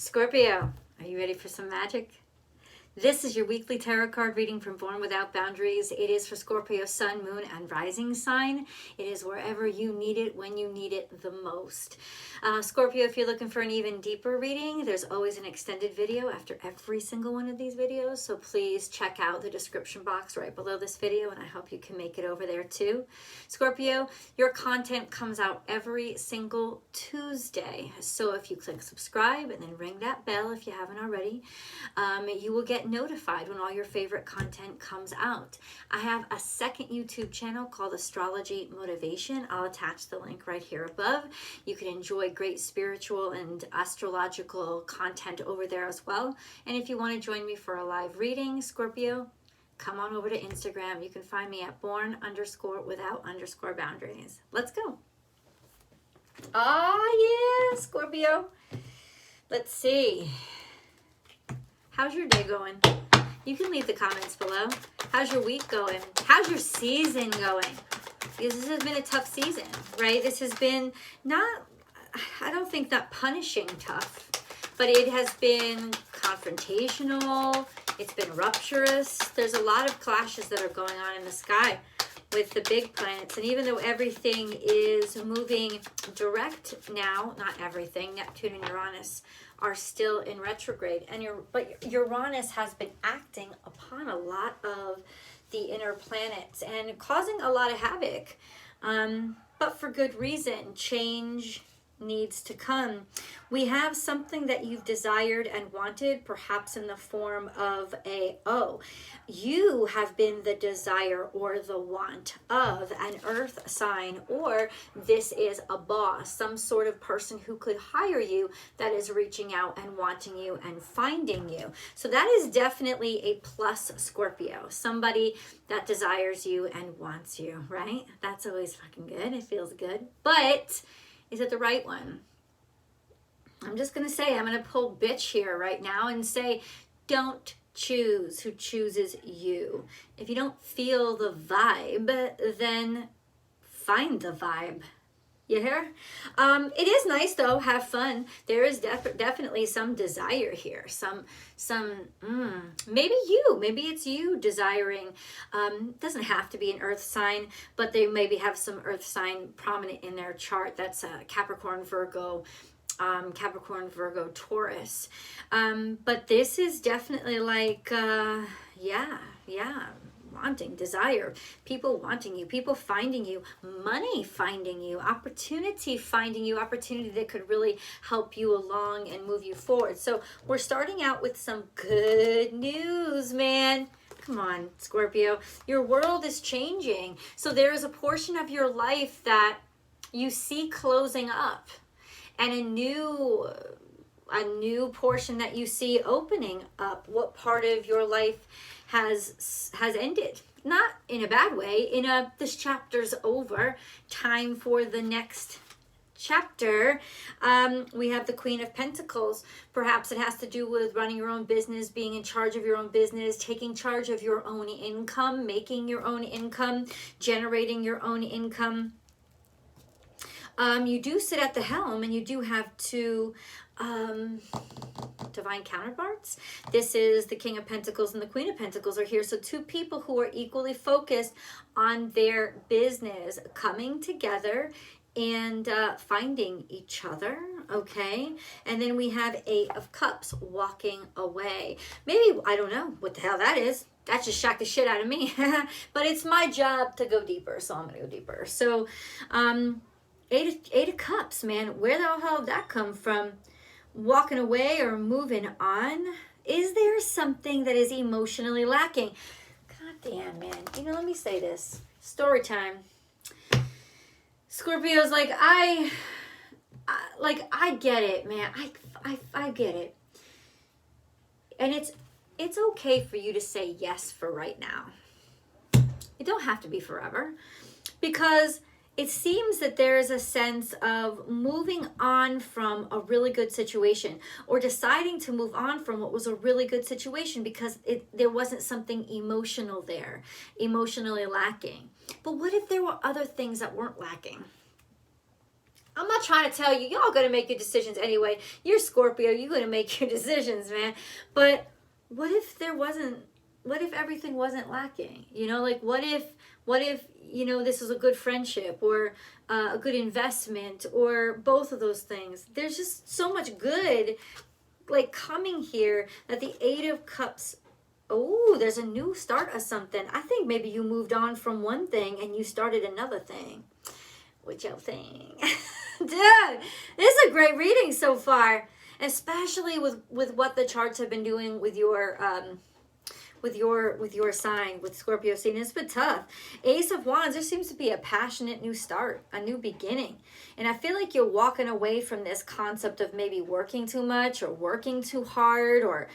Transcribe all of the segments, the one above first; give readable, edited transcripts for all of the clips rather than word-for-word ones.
Scorpio, are you ready for some magic? This is your weekly tarot card reading from Born Without Boundaries. It is for Scorpio sun, moon, and rising sign. It is wherever you need it, when you need it the most. Scorpio, if you're looking for an even deeper reading, there's always an extended video after every single one of these videos. So please check out the description box right below this video, and I hope you can make it over there too. Scorpio, your content comes out every single Tuesday. So if you click subscribe and then ring that bell if you haven't already, you will get notified when all your favorite content comes out. I have a second YouTube channel called Astrology Motivation. I'll attach the link right here above. You can enjoy great spiritual and astrological content over there as well. And if you want to join me for a live reading, Scorpio, come on over to Instagram. You can find me at born_without_boundaries. Let's go. Yeah, Scorpio. Let's see. How's your day going? You can leave the comments below. How's your week going? How's your season going? Because this has been a tough season, right? This has been not, I don't think that punishing tough, but it has been confrontational. It's been rupturous. There's a lot of clashes that are going on in the sky with the big planets. And even though everything is moving direct now, not everything, Neptune and Uranus are still in retrograde, but Uranus has been acting upon a lot of the inner planets and causing a lot of havoc, but for good reason. Change needs to come. We have something that you've desired and wanted, perhaps in the form of you have been the desire or the want of an earth sign, or this is a boss, some sort of person who could hire you that is reaching out and wanting you and finding you. So that is definitely a plus, Scorpio. Somebody that desires you and wants you, right? That's always fucking good. It feels good. But is it the right one? I'm just going to say, I'm going to pull bitch here right now and say, don't choose who chooses you. If you don't feel the vibe, then find the vibe. You hear? It is nice though. Have fun. There is definitely some desire here. Maybe it's you desiring. Doesn't have to be an earth sign, but they maybe have some earth sign prominent in their chart. That's Capricorn, Virgo, Taurus. But this is definitely like, wanting, desire, people wanting you, people finding you, money finding you, opportunity finding you, opportunity that could really help you along and move you forward. So we're starting out with some good news, man. Come on, Scorpio. Your world is changing. So there is a portion of your life that you see closing up, and a new portion that you see opening up. What part of your life has ended? Not in a bad way. This chapter's over. Time for the next chapter. We have the Queen of Pentacles. Perhaps it has to do with running your own business, being in charge of your own business, taking charge of your own income, making your own income, generating your own income. You do sit at the helm, and you do have two divine counterparts. This is the King of Pentacles and the Queen of Pentacles are here. So two people who are equally focused on their business coming together and finding each other, okay? And then we have Eight of Cups walking away. Maybe, I don't know what the hell that is. That just shocked the shit out of me. But it's my job to go deeper, so I'm going to go deeper. So, Eight of Cups, man. Where the hell did that come from? Walking away or moving on? Is there something that is emotionally lacking? God damn, man. Let me say this. Story time. Scorpio's like, I get it, man. I get it. And it's okay for you to say yes for right now. It don't have to be forever, because it seems that there is a sense of moving on from a really good situation, or deciding to move on from what was a really good situation because there wasn't something emotional there, emotionally lacking. But what if there were other things that weren't lacking? I'm not trying to tell you, y'all gonna make your decisions anyway. You're Scorpio, you're gonna make your decisions, man. But what if everything wasn't lacking? You know, like what if, you know, this was a good friendship or a good investment or both of those things? There's just so much good like coming here that the Eight of Cups, oh, there's a new start of something. I think maybe you moved on from one thing and you started another thing. What y'all think? Dude, this is a great reading so far, especially with what the charts have been doing with your sign, with Scorpio sign. It's been tough. Ace of Wands, there seems to be a passionate new start, a new beginning. And I feel like you're walking away from this concept of maybe working too much or working too hard or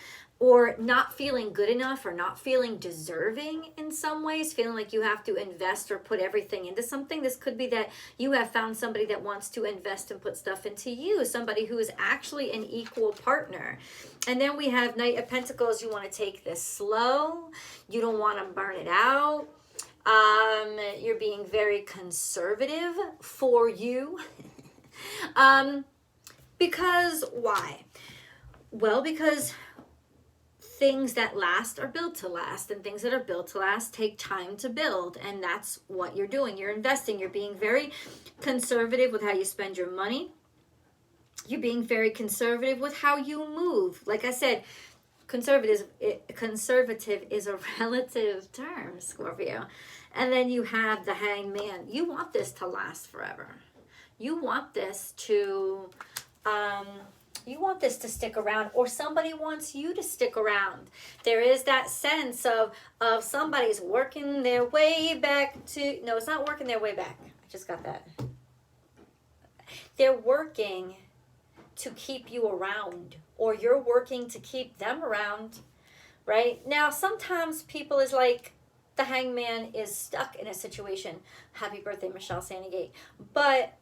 not feeling good enough or not feeling deserving in some ways, feeling like you have to invest or put everything into something. This could be that you have found somebody that wants to invest and put stuff into you, somebody who is actually an equal partner. And then we have Knight of Pentacles. You want to take this slow. You don't want to burn it out. You're being very conservative for you. Because why? Well, because things that last are built to last, and things that are built to last take time to build, and that's what you're doing. You're investing. You're being very conservative with how you spend your money. You're being very conservative with how you move. Like I said, conservative is a relative term, Scorpio. And then you have the Hanged Man. You want this to last forever. You want this to stick around, or somebody wants you to stick around. There is that sense of somebody's working their way back to, no, it's not working their way back. I just got that. They're working to keep you around, or you're working to keep them around, right? Now, sometimes people is like, the Hanged Man is stuck in a situation. Happy birthday, Michelle Sandygate. But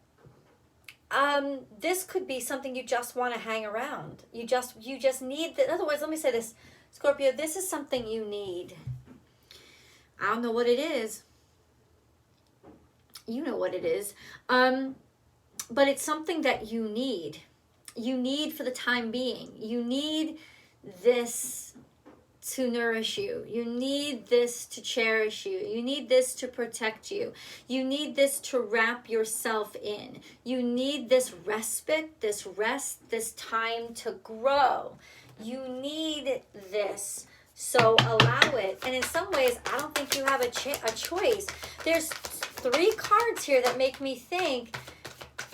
this could be something you just want to hang around. You just need, in other words, let me say this, Scorpio, this is something you need. I don't know what it is. You know what it is. But it's something that you need. You need for the time being. You need this to nourish you. You need this to cherish you. You need this to protect you. You need this to wrap yourself in. You need this respite, this rest, this time to grow. You need this. So allow it. And in some ways, I don't think you have a choice. There's 3 cards here that make me think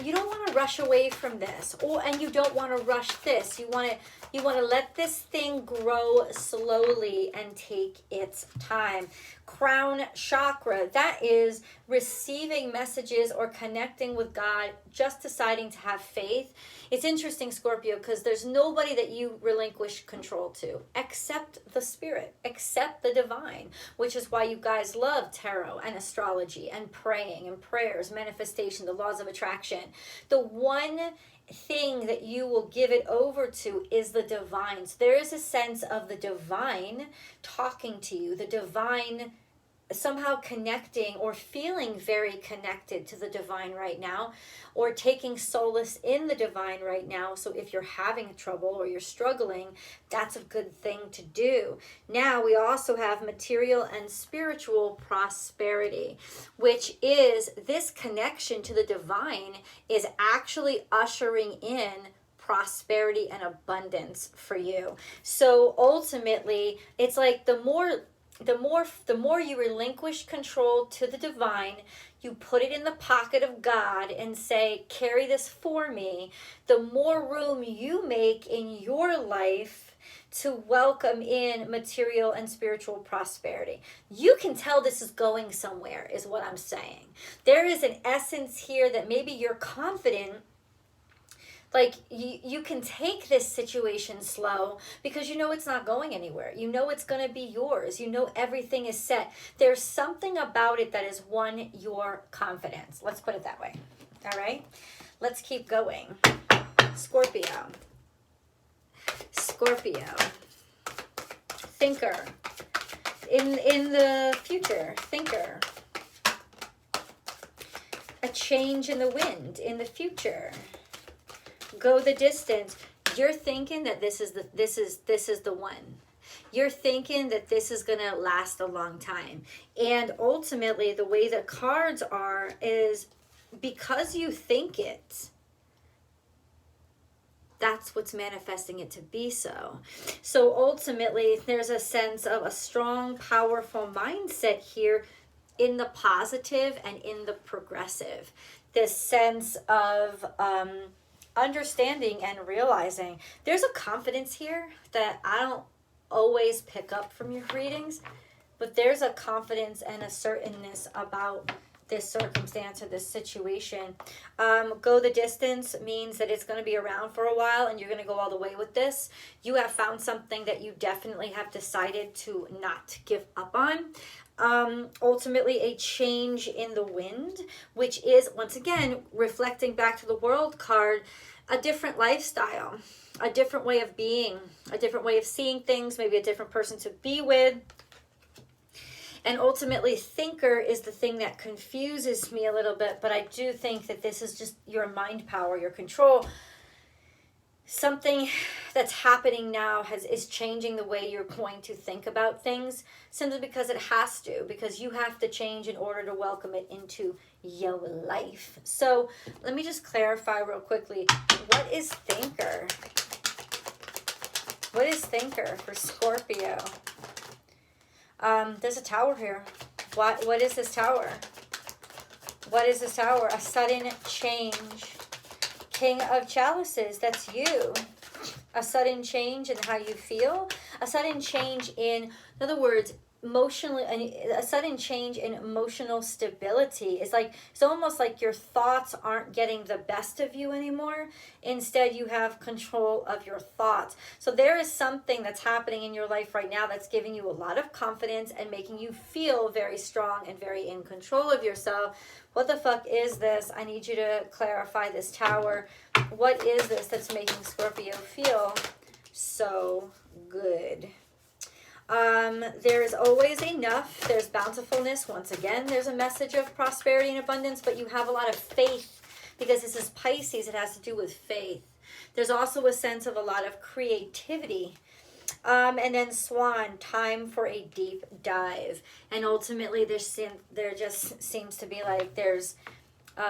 you don't want to rush away from this, and you don't want to rush this. You want to let this thing grow slowly and take its time. Crown chakra, that is receiving messages or connecting with God, just deciding to have faith. It's interesting, Scorpio, because there's nobody that you relinquish control to except the spirit, except the divine, which is why you guys love tarot and astrology and praying and prayers, manifestation, the laws of attraction. The one thing that you will give it over to is the divine. So there is a sense of the divine talking to you, the divine somehow connecting or feeling very connected to the divine right now, or taking solace in the divine right now. So if you're having trouble or you're struggling, that's a good thing to do. Now we also have material and spiritual prosperity, which is this connection to the divine is actually ushering in prosperity and abundance for you. So ultimately, it's like the more you relinquish control to the divine, you put it in the pocket of God and say, carry this for me, the more room you make in your life to welcome in material and spiritual prosperity. You can tell this is going somewhere, is what I'm saying. There is an essence here that maybe you're confident. Like, you can take this situation slow because you know it's not going anywhere. You know it's going to be yours. You know everything is set. There's something about it that has won your confidence. Let's put it that way. All right? Let's keep going. Scorpio. Thinker. In the future, thinker. a change in the wind in the future. Go the distance. You're thinking that this is the one. You're thinking that this is going to last a long time. And ultimately, the way the cards are is because you think it, that's what's manifesting it to be so. So ultimately, there's a sense of a strong, powerful mindset here in the positive and in the progressive. This sense of understanding and realizing. There's a confidence here that I don't always pick up from your readings, but there's a confidence and a certainness about this circumstance or this situation. Go the distance means that it's going to be around for a while and you're going to go all the way with this. You have found something that you definitely have decided to not give up on. Ultimately, a change in the wind, which is, once again, reflecting back to the World card, a different lifestyle, a different way of being, a different way of seeing things, maybe a different person to be with. And ultimately, thinker is the thing that confuses me a little bit, but I do think that this is just your mind power, your control. Something that's happening now is changing the way you're going to think about things, simply because it has to, because you have to change in order to welcome it into your life. So let me just clarify real quickly. What is thinker? What is thinker for Scorpio? There's a tower here. What is this tower? What is this tower? A sudden change. King of Chalices, that's you. A sudden change in how you feel. A sudden change in other words, emotionally, a sudden change in emotional stability. It's almost like your thoughts aren't getting the best of you anymore. Instead, you have control of your thoughts. So there is something that's happening in your life right now that's giving you a lot of confidence and making you feel very strong and very in control of yourself. What the fuck is this? I need you to clarify this tower. What is this that's making Scorpio feel so good? There is always enough. There's bountifulness. Once again, there's a message of prosperity and abundance, but you have a lot of faith because this is Pisces. It has to do with faith. There's also a sense of a lot of creativity. And then Swan, time for a deep dive. And ultimately, there just seems to be like there's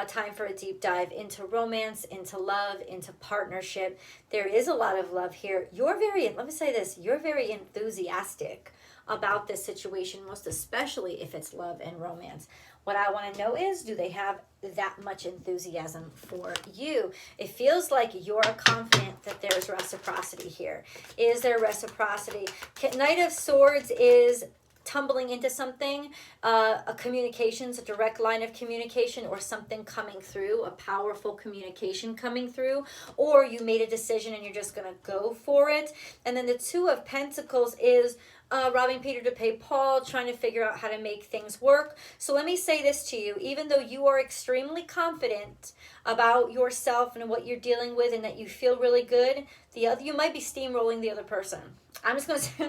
time for a deep dive into romance, into love, into partnership. There is a lot of love here. Let me say this, you're very enthusiastic about this situation, most especially if it's love and romance. What I want to know is, do they have that much enthusiasm for you? It feels like you're confident that there's reciprocity here. Is there reciprocity? Knight of Swords is tumbling into something, a communications, a direct line of communication, or something coming through, a powerful communication coming through, or you made a decision and you're just going to go for it. And then the Two of Pentacles is robbing Peter to pay Paul, trying to figure out how to make things work. So let me say this to you, even though you are extremely confident about yourself and what you're dealing with and that you feel really good, you might be steamrolling the other person. I'm just going to say,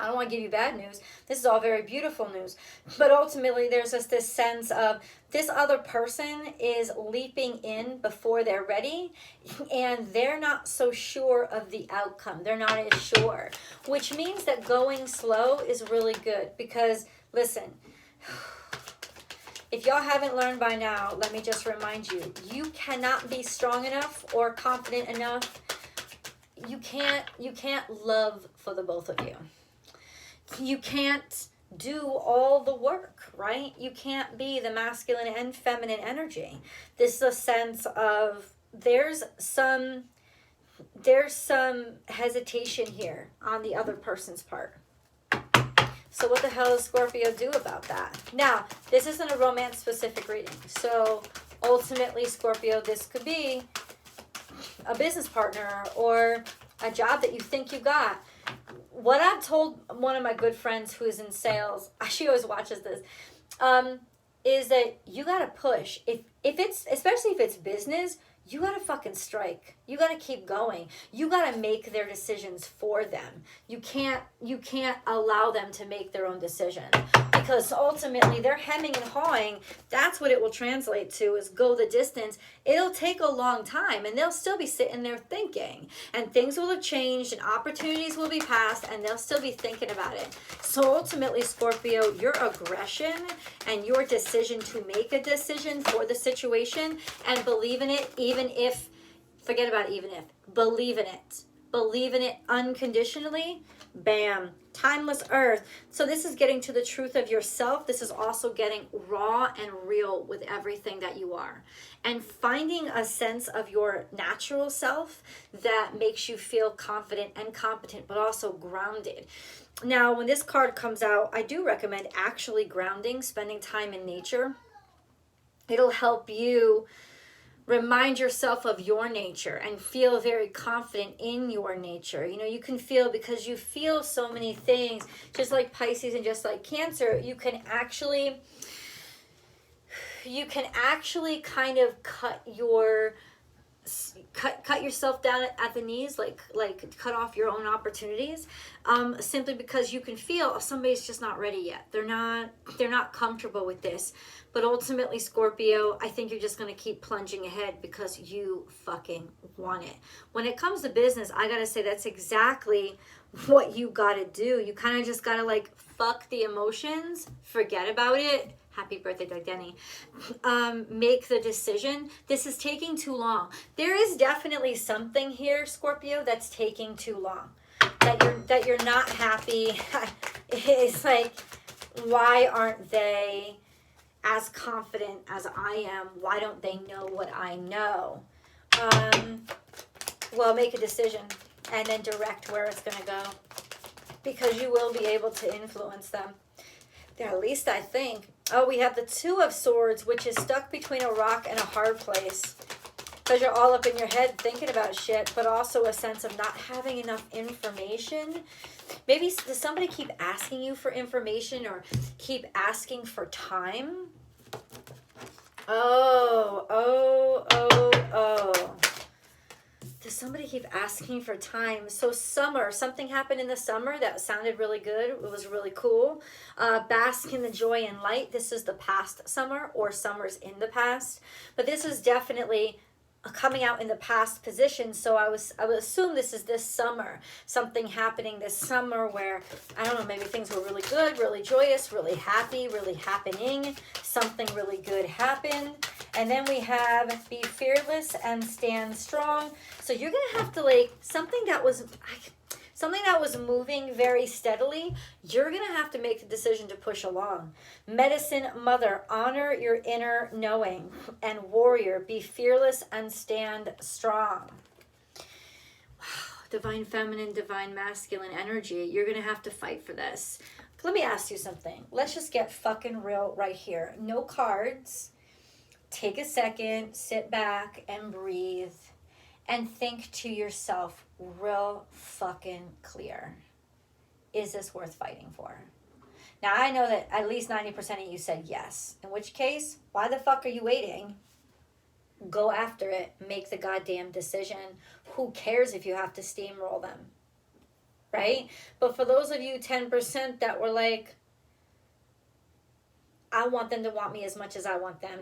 I don't want to give you bad news. This is all very beautiful news. But ultimately, there's just this sense of this other person is leaping in before they're ready, and they're not so sure of the outcome. They're not as sure, which means that going slow is really good because, listen, if y'all haven't learned by now, let me just remind you, you cannot be strong enough or confident enough. You can't love for the both of you. You can't do all the work, right? You can't be the masculine and feminine energy. This is a sense of there's some hesitation here on the other person's part. So what the hell does Scorpio do about that? Now, this isn't a romance-specific reading. So ultimately, Scorpio, this could be a business partner or a job that you think you got. What I've told one of my good friends who is in sales, she always watches this, is that you got to push. If it's, especially if it's business, you got to fucking strike. You got to keep going. You got to make their decisions for them. You can't allow them to make their own decision. because ultimately they're hemming and hawing. That's what it will translate to, is go the distance. It'll take a long time, and they'll still be sitting there thinking, and things will have changed, and opportunities will be passed, and they'll still be thinking about it. So ultimately, Scorpio, your aggression and your decision to make a decision for the situation and believe in it, even if, forget about even if, believe in it. Believe in it unconditionally. Bam. Timeless earth. So this is getting to the truth of yourself. This is also getting raw and real with everything that you are. And finding a sense of your natural self that makes you feel confident and competent, but also grounded. Now, when this card comes out, I do recommend actually grounding, spending time in nature. It'll help you remind yourself of your nature and feel very confident in your nature. You know, you can feel, because you feel so many things, just like Pisces and just like Cancer, you can actually kind of cut yourself down at the knees, like cut off your own opportunities, simply because you can feel somebody's just not ready yet. They're not comfortable with this. But ultimately, Scorpio, I think you're just going to keep plunging ahead because you fucking want it. When it comes to business, I got to say that's exactly what you got to do. You kind of just got to like fuck the emotions, forget about it. Happy birthday, Doug Denny. Make the decision. This is taking too long. There is definitely something here, Scorpio, that's taking too long. That you're not happy. It's like, why aren't they as confident as I am? Why don't they know what I know? Well, make a decision and then direct where it's going to go, because you will be able to influence them. At least I think. Oh, we have the Two of Swords, which is stuck between a rock and a hard place, because you're all up in your head thinking about shit, but also a sense of not having enough information. Maybe does somebody keep asking you for information or keep asking for time? Oh. Does somebody keep asking for time? So summer, something happened in the summer that sounded really good. It was really cool. Bask in the joy and light. This is the past summer, or summer's in the past. But this is definitely coming out in the past position. So I would assume this is this summer. Something happening this summer where, I don't know, maybe things were really good, really joyous, really happy, really happening. Something really good happened. And then we have be fearless and stand strong. So you're going to have to, like, something that was moving very steadily, you're going to have to make the decision to push along. Medicine Mother, honor your inner knowing. And Warrior, be fearless and stand strong. Wow, Divine Feminine, Divine Masculine energy. You're going to have to fight for this. Let me ask you something. Let's just get fucking real right here. No cards. Take a second, sit back and breathe and think to yourself real fucking clear. Is this worth fighting for? Now, I know that at least 90% of you said yes. In which case, why the fuck are you waiting? Go after it. Make the goddamn decision. Who cares if you have to steamroll them? Right? But for those of you 10% that were like, I want them to want me as much as I want them.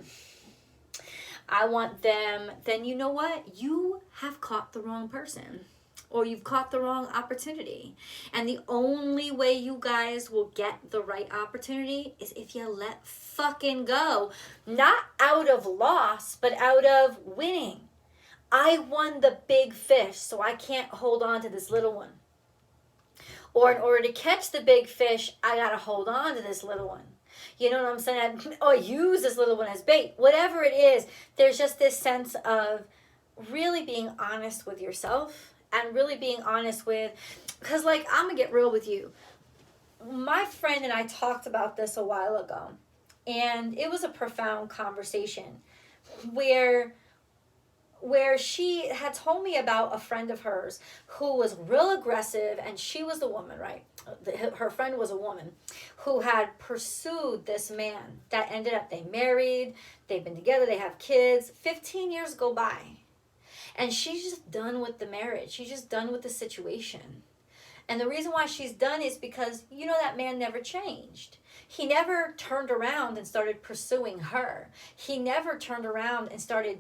I want them, then you know what? You have caught the wrong person, or you've caught the wrong opportunity. And the only way you guys will get the right opportunity is if you let fucking go. Not out of loss, but out of winning. I won the big fish, so I can't hold on to this little one. Or in order to catch the big fish, I gotta hold on to this little one. You know what I'm saying? Or use this little one as bait. Whatever it is, there's just this sense of really being honest with yourself and really being honest with, because like, I'm going to get real with you. My friend and I talked about this a while ago, and it was a profound conversation where she had told me about a friend of hers who was real aggressive, and she was the woman, right? Her friend was a woman who had pursued this man that ended up, they married, they've been together, they have kids. 15 years go by, and she's just done with the marriage. She's just done with the situation. And the reason why she's done is because, you know, that man never changed. He never turned around and started pursuing her. He never turned around and started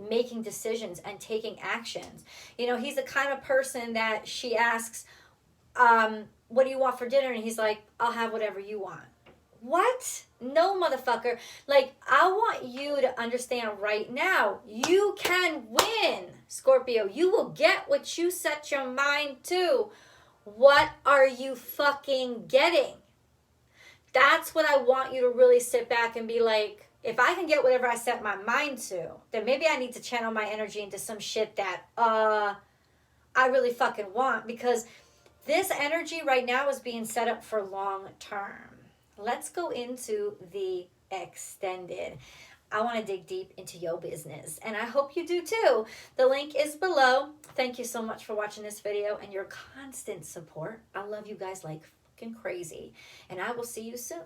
making decisions and taking actions. You know, he's the kind of person that she asks, what do you want for dinner? And he's like, I'll have whatever you want. What? No, motherfucker. Like, I want you to understand right now, you can win, Scorpio. You will get what you set your mind to. What are you fucking getting? That's what I want you to really sit back and be like, if I can get whatever I set my mind to, then maybe I need to channel my energy into some shit that I really fucking want, because this energy right now is being set up for long term. Let's go into the extended. I want to dig deep into your business, and I hope you do too. The link is below. Thank you so much for watching this video and your constant support. I love you guys like fucking crazy, and I will see you soon.